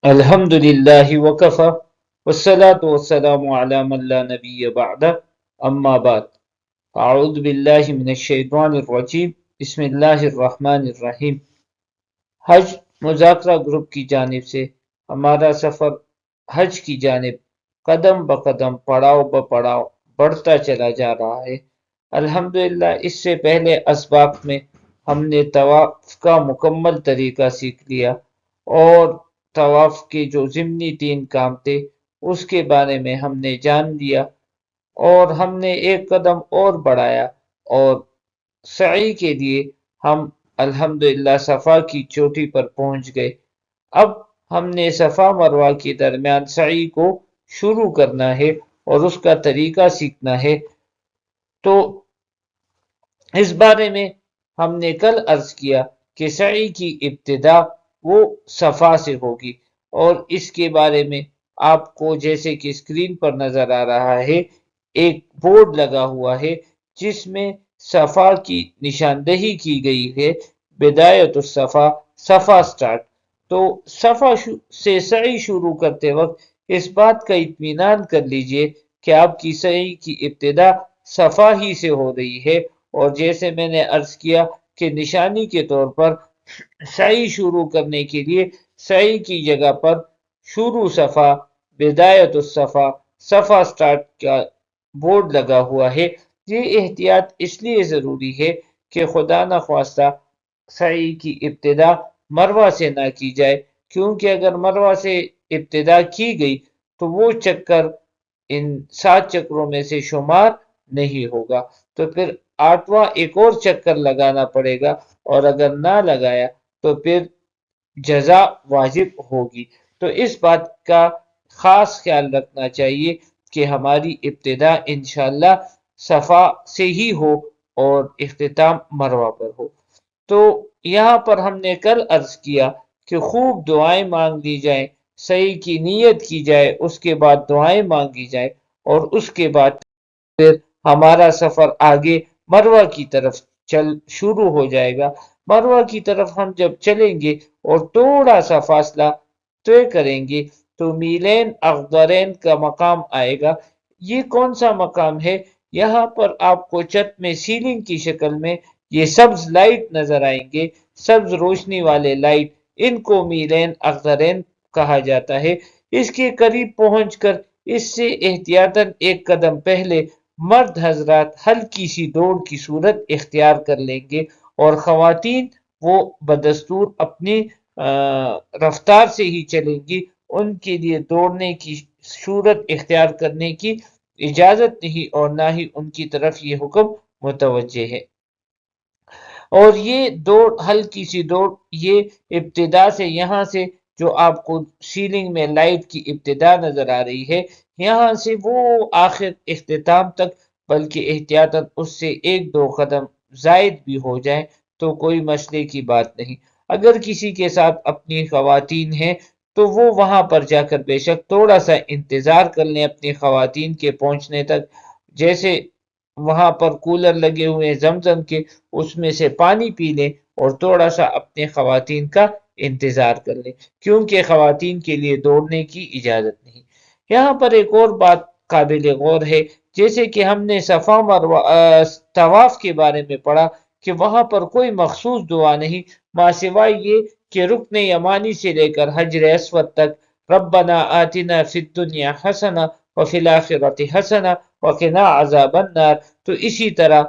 الحمد للہ وکفا والصلاة والسلام علی من لا نبی بعد اما بعد اعوذ باللہ من الشیطان الرجیم بسم اللہ الرحمن الرحیم۔ حج مذاکرہ گروپ کی جانب سے ہمارا سفر حج کی جانب قدم بقدم پڑاؤ بپڑاؤ بڑھتا چلا جا رہا ہے۔ الحمدللہ اس سے پہلے اسباق میں ہم نے طواف کا مکمل طریقہ سیکھ لیا اور طواف کے جو ضمنی 3 کام تھے اس کے بارے میں ہم نے جان لیا، اور ہم نے ایک قدم اور بڑھایا اور سعی کے لیے ہم الحمدللہ صفا کی چوٹی پر پہنچ گئے۔ اب ہم نے صفا مروہ کے درمیان سعی کو شروع کرنا ہے اور اس کا طریقہ سیکھنا ہے۔ تو اس بارے میں ہم نے کل عرض کیا کہ سعی کی ابتدا وہ صفا سے ہوگی، اور اس کے بارے میں آپ کو جیسے کہ اسکرین پر نظر آ رہا ہے ایک بورڈ لگا ہوا ہے جس میں صفا کی نشاندہی کی گئی ہے، بدایت الصفا، صفا سٹارٹ۔ تو صفا سے سعی شروع کرتے وقت اس بات کا اطمینان کر لیجئے کہ آپ کی سعی کی ابتدا صفا ہی سے ہو رہی ہے، اور جیسے میں نے عرض کیا کہ نشانی کے طور پر سعی شروع کرنے کے لیے سعی کی جگہ پر شروع صفا، بدایت الصفا، صفا سٹارٹ کا بورڈ لگا ہوا ہے۔ یہ احتیاط اس لیے ضروری ہے کہ خدا نخواستہ سعی کی ابتدا مروہ سے نہ کی جائے، کیونکہ اگر مروہ سے ابتدا کی گئی تو وہ چکر ان 7 چکروں میں سے شمار نہیں ہوگا، تو پھر 8واں ایک اور چکر لگانا پڑے گا، اور اگر نہ لگایا تو پھر جزا واجب ہوگی۔ تو اس بات کا خاص خیال رکھنا چاہیے کہ ہماری ابتدا انشاءاللہ صفا سے ہی ہو اور اختتام مروہ پر ہو۔ تو یہاں پر ہم نے کل عرض کیا کہ خوب دعائیں مانگ لی جائیں، صحیح کی نیت کی جائے، اس کے بعد دعائیں مانگی جائیں، اور اس کے بعد پھر ہمارا سفر آگے مروہ کی طرف شروع ہو جائے گا۔ مروہ کی طرف ہم جب چلیں گے اور تھوڑا سا فاصلہ طے کریں گے تو میلین اخضرین کا مقام آئے گا۔ یہ کون سا مقام ہے؟ یہاں پر آپ کو چھت میں سیلنگ کی شکل میں یہ سبز لائٹ نظر آئیں گے، سبز روشنی والے لائٹ، ان کو میلین اخضرین کہا جاتا ہے۔ اس کے قریب پہنچ کر اس سے احتیاطاً ایک قدم پہلے مرد حضرات ہلکی سی دوڑ کی صورت اختیار کر لیں گے، اور خواتین وہ بدستور اپنی رفتار سے ہی چلیں گی، ان کے لیے دوڑنے کی صورت اختیار کرنے کی اجازت نہیں، اور نہ ہی ان کی طرف یہ حکم متوجہ ہے۔ اور یہ دوڑ ہلکی سی دوڑ، یہ ابتدا سے یہاں سے جو آپ کو سیلنگ میں لائٹ کی ابتدا نظر آ رہی ہے، یہاں سے وہ آخر اختتام تک، بلکہ احتیاطاً اس سے 1-2 قدم زائد بھی ہو جائیں تو کوئی مسئلے کی بات نہیں۔ اگر کسی کے ساتھ اپنی خواتین ہیں تو وہ وہاں پر جا کر بے شک تھوڑا سا انتظار کر لیں اپنی خواتین کے پہنچنے تک، جیسے وہاں پر کولر لگے ہوئے ہیں زمزم کے، اس میں سے پانی پی لیں اور تھوڑا سا اپنے خواتین کا انتظار کر لیں، کیونکہ خواتین کے لیے دوڑنے کی اجازت نہیں۔ یہاں پر ایک اور بات قابل غور ہے، جیسے کہ ہم نے صفا مروہ طواف کے بارے میں پڑھا کہ وہاں پر کوئی مخصوص دعا نہیں، ماں سوائے یہ کہ رکن یمانی سے لے کر حجر اسود تک ربنا آتنا فی الدنیا حسنہ وفی الاخرۃ حسنہ وقنا عذاب النار، تو اسی طرح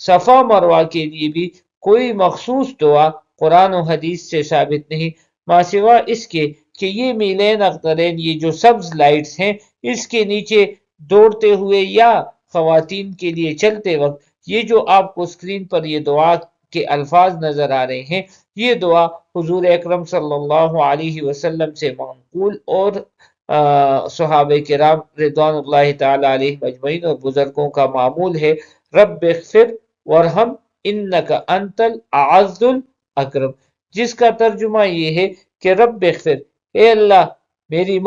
صفا مروہ کے لیے بھی کوئی مخصوص دعا قرآن و حدیث سے ثابت نہیں، ماں سوا اس کے کہ یہ میلین اخترین، یہ جو سبز لائٹس ہیں، اس کے نیچے دوڑتے ہوئے یا خواتین کے لیے چلتے وقت یہ جو آپ کو اسکرین پر یہ دعا کے الفاظ نظر آ رہے ہیں، یہ دعا حضور اکرم صلی اللہ علیہ وسلم سے منقول اور صحابہ کرام رضوان اللہ تعالی علیہ مجمعین اور بزرگوں کا معمول ہے، رب اغفر ورحم انک انت الاعز الاکرم، جس کا ترجمہ یہ ہے کہ رب اغفر، اے اللہ میری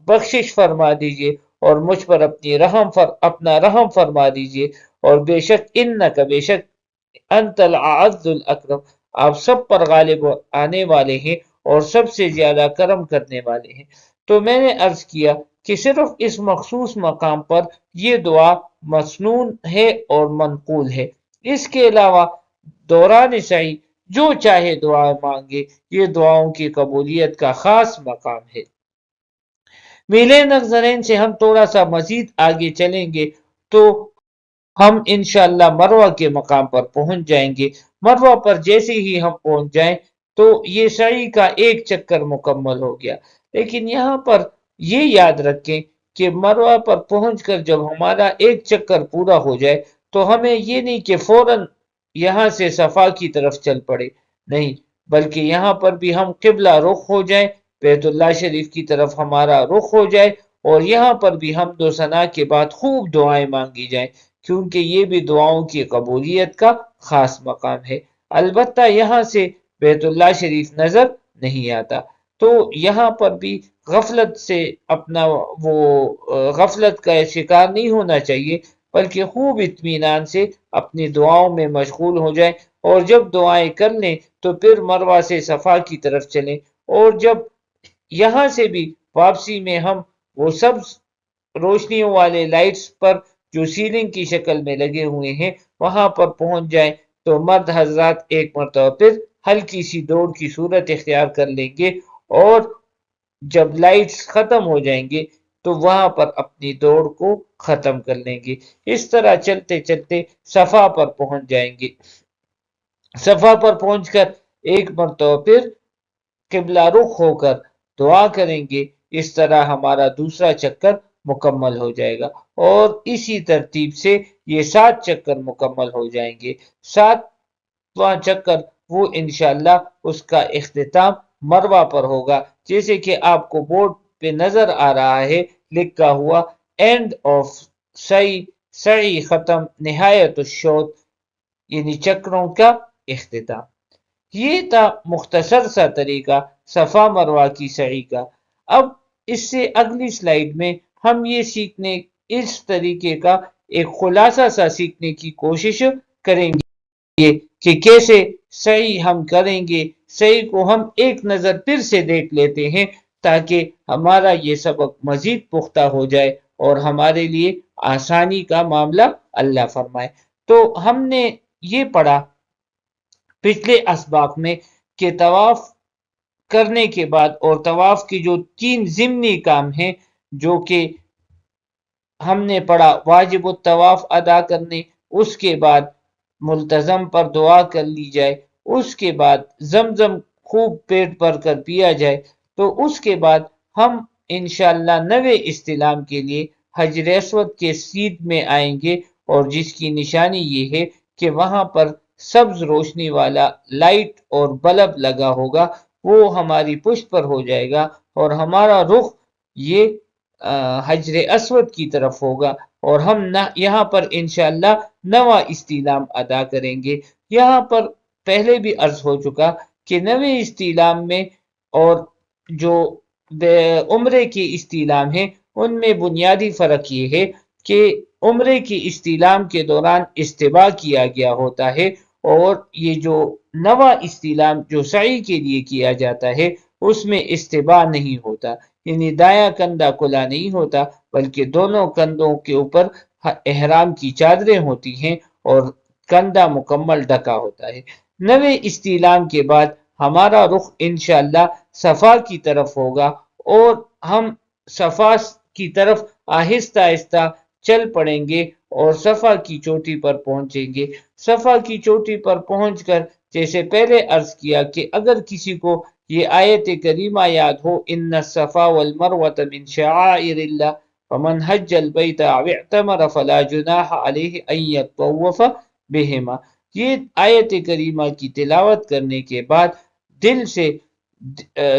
بخشش فرما دیجئے اور مجھ پر اپنا رحم فرما دیجئے، اور بے شک انک، بے شک انت الاعز الاکرم، آپ سب پر غالب آنے والے ہیں اور سب سے زیادہ کرم کرنے والے ہیں۔ تو میں نے عرض کیا کہ صرف اس مخصوص مقام پر یہ دعا مسنون ہے اور منقول ہے، اس کے علاوہ دوران سعی جو چاہے دعا مانگے، یہ دعاؤں کی قبولیت کا خاص مقام ہے۔ میلے نظرین سے ہم تھوڑا سا مزید آگے چلیں گے تو ہم انشاءاللہ مروہ کے مقام پر پہنچ جائیں گے۔ مروہ پر جیسے ہی ہم پہنچ جائیں تو یہ سعی کا ایک چکر مکمل ہو گیا، لیکن یہاں پر یہ یاد رکھیں کہ مروہ پر پہنچ کر جب ہمارا ایک چکر پورا ہو جائے تو ہمیں یہ نہیں کہ فوراً یہاں سے صفا کی طرف چل پڑے، نہیں، بلکہ یہاں پر بھی ہم قبلہ رخ ہو جائیں، بیت اللہ شریف کی طرف ہمارا رخ ہو جائے، اور یہاں پر بھی حمد و ثنا کے بعد خوب دعائیں مانگی جائیں، کیونکہ یہ بھی دعاؤں کی قبولیت کا خاص مقام ہے۔ البتہ یہاں سے بیت اللہ شریف نظر نہیں آتا، تو یہاں پر بھی غفلت سے اپنا وہ غفلت کا شکار نہیں ہونا چاہیے، بلکہ خوب اطمینان سے اپنی دعاؤں میں مشغول ہو جائیں، اور جب دعائیں کر لیں تو پھر مروہ سے صفا کی طرف چلیں، اور جب یہاں سے بھی واپسی میں ہم وہ سب روشنیوں والے لائٹس پر جو سیلنگ کی شکل میں لگے ہوئے ہیں وہاں پر پہنچ جائیں تو مرد حضرات ایک مرتبہ پھر ہلکی سی دوڑ کی صورت اختیار کر لیں گے، اور جب لائٹس ختم ہو جائیں گے تو وہاں پر اپنی دوڑ کو ختم کر لیں گے۔ اس طرح چلتے چلتے صفا پر پہنچ جائیں گے۔ صفا پر پہنچ کر ایک مرتبہ پھر قبلہ رخ ہو کر دعا کریں گے، اس طرح ہمارا دوسرا چکر مکمل ہو جائے گا، اور اسی ترتیب سے یہ 7 چکر مکمل ہو جائیں گے۔ 7واں چکر وہ انشاءاللہ اس کا اختتام مروہ پر ہوگا، جیسے کہ آپ کو بورڈ پہ نظر آ رہا ہے لکھا ہوا اینڈ آف سعی، سعی ختم، نہایت الشوط، یعنی چکروں کا اختتام۔ یہ تھا مختصر سا طریقہ صفا مروہ کی سعی کا۔ اب اس سے اگلی سلائیڈ میں ہم یہ سیکھنے، اس طریقے کا ایک خلاصہ سا سیکھنے کی کوشش کریں گے کہ کیسے سعی ہم کریں گے۔ سعی کو ہم ایک نظر پھر سے دیکھ لیتے ہیں تاکہ ہمارا یہ سبق مزید پختہ ہو جائے اور ہمارے لیے آسانی کا معاملہ اللہ فرمائے۔ تو ہم نے یہ پڑھا پچھلے اسباق میں کہ طواف کرنے کے بعد، اور طواف کی جو 3 ضمنی کام ہیں جو کہ ہم نے پڑھا، واجب الطواف ادا کرنے، اس کے بعد ملتزم پر دعا کر لی جائے، اس کے بعد زمزم خوب پیٹ بھر کر پیا جائے، تو اس کے بعد ہم انشاءاللہ نوے استلام کے لیے حجر اسود کے سیدھ میں آئیں گے، اور جس کی نشانی یہ ہے کہ وہاں پر سبز روشنی والا لائٹ اور بلب لگا ہوگا، وہ ہماری پشت پر ہو جائے گا، اور ہمارا رخ یہ حجر اسود کی طرف ہوگا، اور ہم یہاں پر انشاءاللہ نواں استعلام ادا کریں گے۔ یہاں پر پہلے بھی عرض ہو چکا کہ نویں استعلام میں اور جو عمرے کی استعلام ہے ان میں بنیادی فرق یہ ہے کہ عمرے کی استعلام کے دوران استباء کیا گیا ہوتا ہے، اور یہ جو نواں استعلام جو سعی کے لیے کیا جاتا ہے اس میں استباء نہیں ہوتا، یعنی دایاں کندھا کھلا نہیں ہوتا، بلکہ دونوں کندھوں کے اوپر احرام کی چادریں ہوتی ہیں اور کندھا مکمل ڈھکا ہوتا ہے۔ نویں استعلام کے بعد ہمارا رخ انشاءاللہ صفا کی طرف ہوگا، اور ہم صفا کی طرف آہستہ آہستہ چل پڑیں گے اور صفا کی چوٹی پر پہنچیں گے۔ صفا کی چوٹی پر پہنچ کر جیسے پہلے عرض کیا کہ اگر کسی کو یہ آیت کریمہ یاد ہو، ان الصفا والمروۃ من شعائر اللہ فمن حج البیت او اعتمر فلا جناح علیہ ان یطوف بہما، یہ آیت کریمہ کی تلاوت کرنے کے بعد دل سے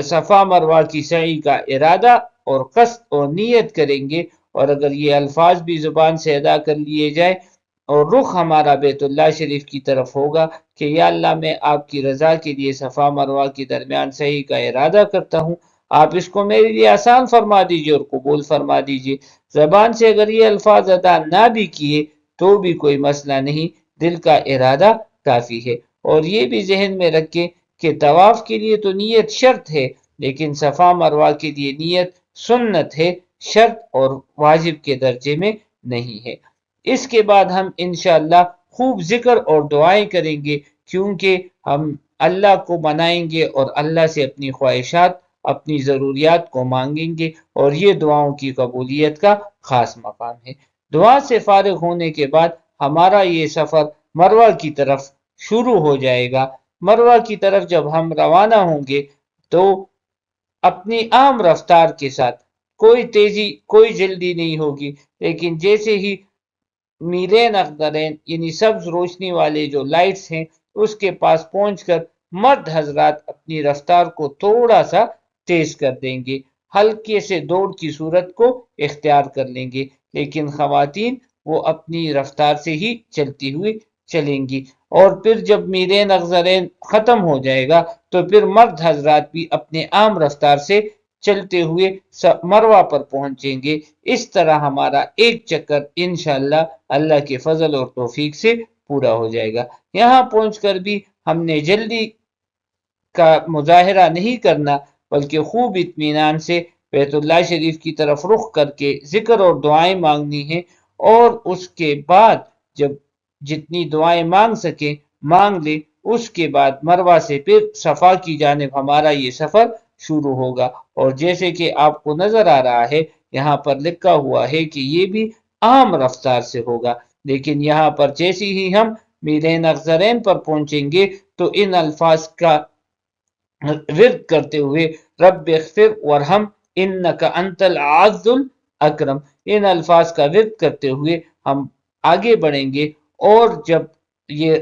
صفا مروہ کی سعی کا ارادہ اور قصد اور نیت کریں گے، اور اگر یہ الفاظ بھی زبان سے ادا کر لیے جائے اور رخ ہمارا بیت اللہ شریف کی طرف ہوگا کہ یا اللہ میں آپ کی رضا کے لیے صفا مروہ کے درمیان سعی کا ارادہ کرتا ہوں، آپ اس کو میرے لیے آسان فرما دیجئے اور قبول فرما دیجئے۔ زبان سے اگر یہ الفاظ ادا نہ بھی کیے تو بھی کوئی مسئلہ نہیں، دل کا ارادہ کافی ہے۔ اور یہ بھی ذہن میں رکھیں کہ طواف کے لیے تو نیت شرط ہے، لیکن صفا مروہ کے لیے نیت سنت ہے، شرط اور واجب کے درجے میں نہیں ہے۔ اس کے بعد ہم انشاءاللہ خوب ذکر اور دعائیں کریں گے، کیونکہ ہم اللہ کو منائیں گے اور اللہ سے اپنی خواہشات، اپنی ضروریات کو مانگیں گے، اور یہ دعاؤں کی قبولیت کا خاص مقام ہے۔ دعا سے فارغ ہونے کے بعد ہمارا یہ سفر مروہ کی طرف شروع ہو جائے گا۔ مروہ کی طرف جب ہم روانہ ہوں گے تو اپنی عام رفتار کے ساتھ، کوئی تیزی کوئی جلدی نہیں ہوگی، لیکن جیسے ہی میرین اخضرین یعنی سبز روشنی والے جو لائٹس ہیں اس کے پاس پہنچ کر مرد حضرات اپنی رفتار کو تھوڑا سا تیز کر دیں گے، ہلکے سے دوڑ کی صورت کو اختیار کر لیں گے، لیکن خواتین وہ اپنی رفتار سے ہی چلتی ہوئی چلیں گی۔ اور پھر جب میرین اخضرین ختم ہو جائے گا تو پھر مرد حضرات بھی اپنے عام رفتار سے چلتے ہوئے مروہ پر پہنچیں گے۔ اس طرح ہمارا ایک چکر انشاءاللہ اللہ کے فضل اور توفیق سے پورا ہو جائے گا۔ یہاں پہنچ کر بھی ہم نے جلدی کا مظاہرہ نہیں کرنا، بلکہ خوب اطمینان سے بیت اللہ شریف کی طرف رخ کر کے ذکر اور دعائیں مانگنی ہیں، اور اس کے بعد جب جتنی دعائیں مانگ سکیں مانگ لیں۔ اس کے بعد مروہ سے پھر صفا کی جانب ہمارا یہ سفر شروع ہوگا، اور جیسے کہ آپ کو نظر آ رہا ہے یہاں پر لکھا ہوا ہے کہ یہ بھی عام رفتار سے ہوگا، لیکن یہاں پر جیسے ہی ہم میرین اخضرین پر پہنچیں گے تو ان الفاظ کا ورد کرتے ہوئے رب اغفر ورحم انک انت العز الاکرم، ان الفاظ کا ورد کرتے ہوئے ہم آگے بڑھیں گے، اور جب یہ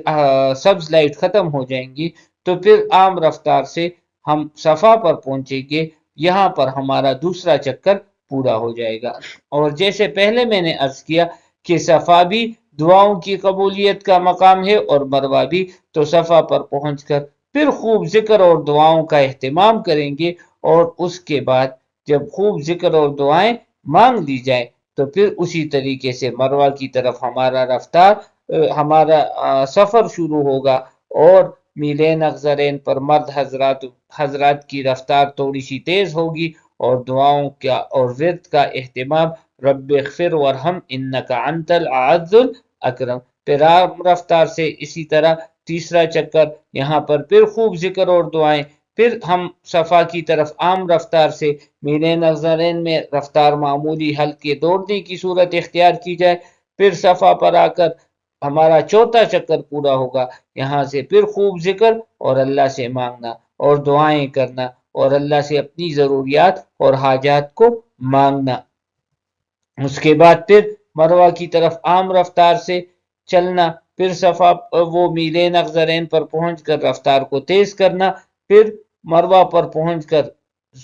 سبز لائٹ ختم ہو جائیں گی تو پھر عام رفتار سے ہم صفا پر پہنچیں گے۔ یہاں پر ہمارا دوسرا چکر پورا ہو جائے گا، اور جیسے پہلے میں نے عرض کیا کہ صفا بھی دعاؤں کی قبولیت کا مقام ہے اور مروہ بھی، تو صفا پر پہنچ کر پھر خوب ذکر اور دعاؤں کا اہتمام کریں گے، اور اس کے بعد جب خوب ذکر اور دعائیں مانگ لی جائے تو پھر اسی طریقے سے مروہ کی طرف ہمارا سفر شروع ہوگا، اور میلین اخضرین پر مرد حضرات کی رفتار تھوڑی سی تیز ہوگی، اور دعاؤں کا اور ورد کا اہتمام رب اغفر ورحم انک انت العز الاکرم، پھر عام رفتار سے اسی طرح تیسرا چکر یہاں پر پھر خوب ذکر اور دعائیں، پھر ہم صفا کی طرف عام رفتار سے، میلین اخضرین میں رفتار معمولی ہلکے دوڑنے کی صورت اختیار کی جائے، پھر صفا پر آ کر ہمارا چوتھا چکر پورا ہوگا، یہاں سے پھر خوب ذکر اور اللہ سے مانگنا اور دعائیں کرنا اور اللہ سے اپنی ضروریات اور حاجات کو مانگنا۔ اس کے بعد پھر مروہ کی طرف عام رفتار سے چلنا، پھر صفا وہ میلین اخضرین پر پہنچ کر رفتار کو تیز کرنا، پھر مروہ پر پہنچ کر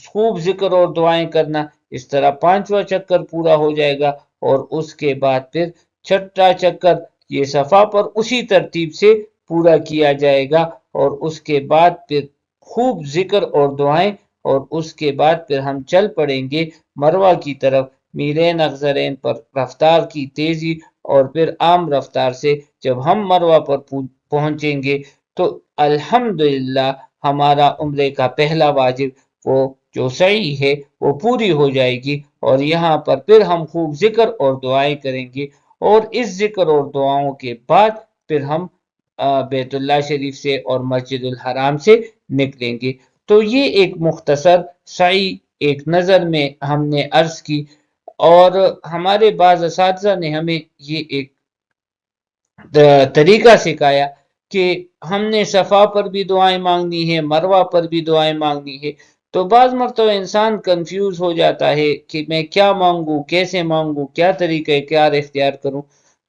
خوب ذکر اور دعائیں کرنا، اس طرح پانچواں چکر پورا ہو جائے گا، اور اس کے بعد پھر چھٹا چکر یہ صفا پر اسی ترتیب سے پورا کیا جائے گا، اور اس کے بعد پھر خوب ذکر اور دعائیں، اور اس کے بعد پھر ہم چل پڑیں گے مروہ کی طرف میلین اخضرین پر رفتار کی تیزی، اور پھر عام رفتار سے جب ہم مروہ پر پہنچیں گے تو الحمدللہ ہمارا عمرے کا پہلا واجب وہ جو سعی ہے وہ پوری ہو جائے گی، اور یہاں پر پھر ہم خوب ذکر اور دعائیں کریں گے، اور اس ذکر اور دعاؤں کے بعد پھر ہم بیت اللہ شریف سے اور مسجد الحرام سے نکلیں گے۔ تو یہ ایک مختصر سعی ایک نظر میں ہم نے عرض کی، اور ہمارے بعض اساتذہ نے ہمیں یہ ایک طریقہ سکھایا کہ ہم نے صفا پر بھی دعائیں مانگنی ہے، مروہ پر بھی دعائیں مانگنی ہے، تو بعض مرتبہ انسان کنفیوز ہو جاتا ہے کہ میں کیا مانگوں، کیسے مانگوں، کیا طریقہ کار اختیار کروں،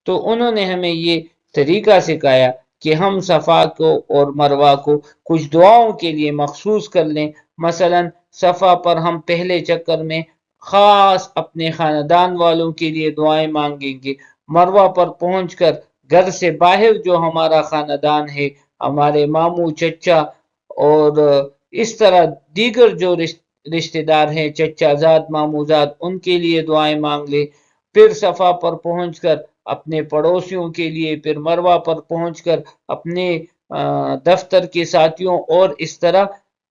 تو انہوں نے ہمیں یہ طریقہ سکھایا کہ ہم صفا کو اور مروہ کو کچھ دعاؤں کے لیے مخصوص کر لیں۔ مثلا صفا پر ہم پہلے چکر میں خاص اپنے خاندان والوں کے لیے دعائیں مانگیں گے، مروہ پر پہنچ کر گھر سے باہر جو ہمارا خاندان ہے، ہمارے ماموں چچا اور اس طرح دیگر جو رشتہ دار ہیں، چچا زاد ماموں زاد، ان کے لیے دعائیں مانگ لے، پھر صفا پر پہنچ کر اپنے پڑوسیوں کے لیے، پھر مروہ پر پہنچ کر اپنے دفتر کے ساتھیوں اور اس طرح،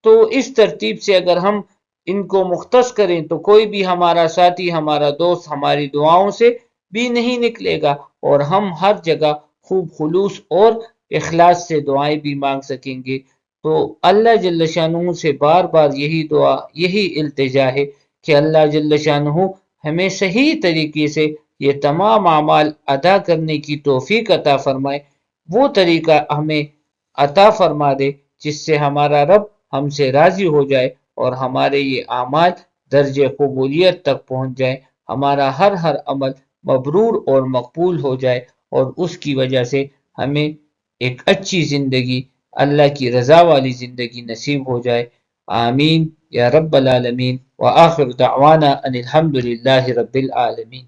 تو اس ترتیب سے اگر ہم ان کو مختص کریں تو کوئی بھی ہمارا ساتھی، ہمارا دوست ہماری دعاؤں سے بھی نہیں نکلے گا، اور ہم ہر جگہ خوب خلوص اور اخلاص سے دعائیں بھی مانگ سکیں گے۔ تو اللہ جل شانہ سے بار بار یہی دعا، یہی التجا ہے کہ اللہ جل شانہ ہمیں صحیح طریقے سے یہ تمام اعمال ادا کرنے کی توفیق عطا فرمائے، وہ طریقہ ہمیں عطا فرما دے جس سے ہمارا رب ہم سے راضی ہو جائے اور ہمارے یہ اعمال درج قبولیت تک پہنچ جائے، ہمارا ہر عمل مبرور اور مقبول ہو جائے، اور اس کی وجہ سے ہمیں ایک اچھی زندگی، اللہ کی رضا والی زندگی نصیب ہو جائے۔ آمین یا رب العالمین، وآخر دعوانا ان الحمد للہ رب العالمین۔